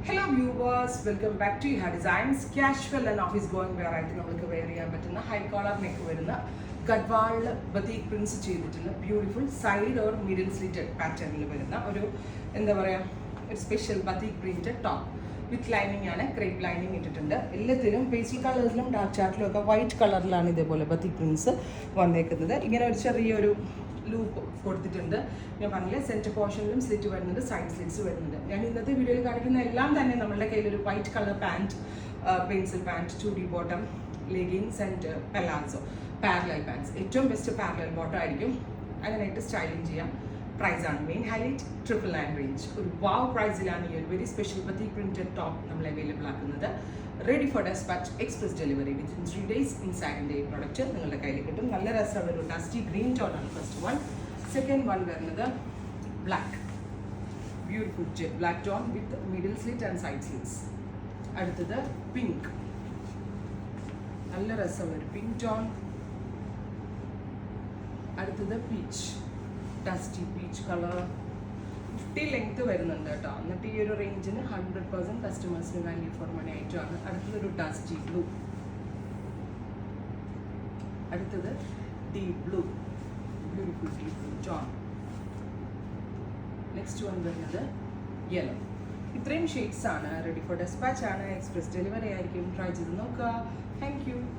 Hello viewers, welcome back to Iha Designs. Casual and office going wear ആയിട്ട് നമുക്ക് wear ചെയ്യാൻ പറ്റുന്ന high collar neck വരുന്ന Gadwal batik prints ചെയ്തിട്ടുള്ള beautiful side or middle slitted പാറ്റേണിൽ വരുന്ന ഒരു എന്താ പറയുക ഒരു special batik printed top with lining ആണ്. ക്രേപ്പ് ലൈനിങ് ഇട്ടിട്ടുണ്ട്. എല്ലാത്തിലും പേസ്റ്റൽ കളേഴ്സിലും ഡാർക്ക് ചാർട്ടിലും ഒക്കെ വൈറ്റ് കളറിലാണ് ഇതേപോലെ ബതീക് പ്രിൻസ് വന്നേക്കുന്നത്. ഇങ്ങനെ ഒരു ചെറിയൊരു ലൂപ്പ് കൊടുത്തിട്ടുണ്ട്. ഞാൻ പറഞ്ഞില്ലേ സെൻറ്റർ പോർഷനിലും സ്ലിറ്റ് വരുന്നുണ്ട്, സൈഡ് സ്ലിറ്റ്സ് വരുന്നുണ്ട്. ഞാൻ ഇന്നത്തെ വീഡിയോയിൽ കാണിക്കുന്ന എല്ലാം തന്നെ നമ്മളുടെ കയ്യിലൊരു white colour pant, pencil pant, chudi bottom, leggings and palazzo, parallel pants. ഏറ്റവും ബെസ്റ്റ് പാരലൽ ബോട്ടം ആയിരിക്കും. അങ്ങനെയായിട്ട് സ്റ്റൈലിംഗ് ചെയ്യാം. പ്രൈസാണ് മെയിൻ ഹൈലൈറ്റ്. 999 റേഞ്ച് ഒരു വാവ് പ്രൈസിലാണ് ഈ ഒരു very special batik printed top നമ്മൾ അവൈലബിൾ ആക്കുന്നത്. Ready for despatch, express delivery within 3 days. ഇൻസൈഡിൻ്റെ ഈ പ്രോഡക്റ്റ് നിങ്ങളുടെ കയ്യിൽ കിട്ടും. നല്ല രസമുള്ള ഒരു ഡസ്റ്റി ഗ്രീൻ ടോണാണ് ഫസ്റ്റ് വൺ. സെക്കൻഡ് വൺ വരുന്നത് black, beautiful jet black tone with middle slit and side slits. അടുത്തത് പിങ്ക്, നല്ല രസമുള്ള ഒരു പിങ്ക് ടോൺ. അടുത്തത് peach, dusty peach colour. 50 length വരുന്നുണ്ട് കേട്ടോ. എന്നിട്ട് ഈ ഒരു റേഞ്ചിന് 100% കസ്റ്റമേഴ്സിന് വാല്യൂ ഫോർ മണി ആയിട്ടാണ്. അടുത്തതൊരു ഡസ്റ്റി ബ്ലൂ. അടുത്തത് deep blue, beautiful deep blue tone. Next one വരുന്നത് യെല്ലോ. ഇത്രയും ഷെയ്ഡ്സ് ആണ്. റെഡി ഫോർ ഡെസ്പാച്ച് ആണ്, എക്സ്പ്രസ് ഡെലിവറി ആയിരിക്കും. ട്രൈ ചെയ്ത് നോക്കുക. Thank you.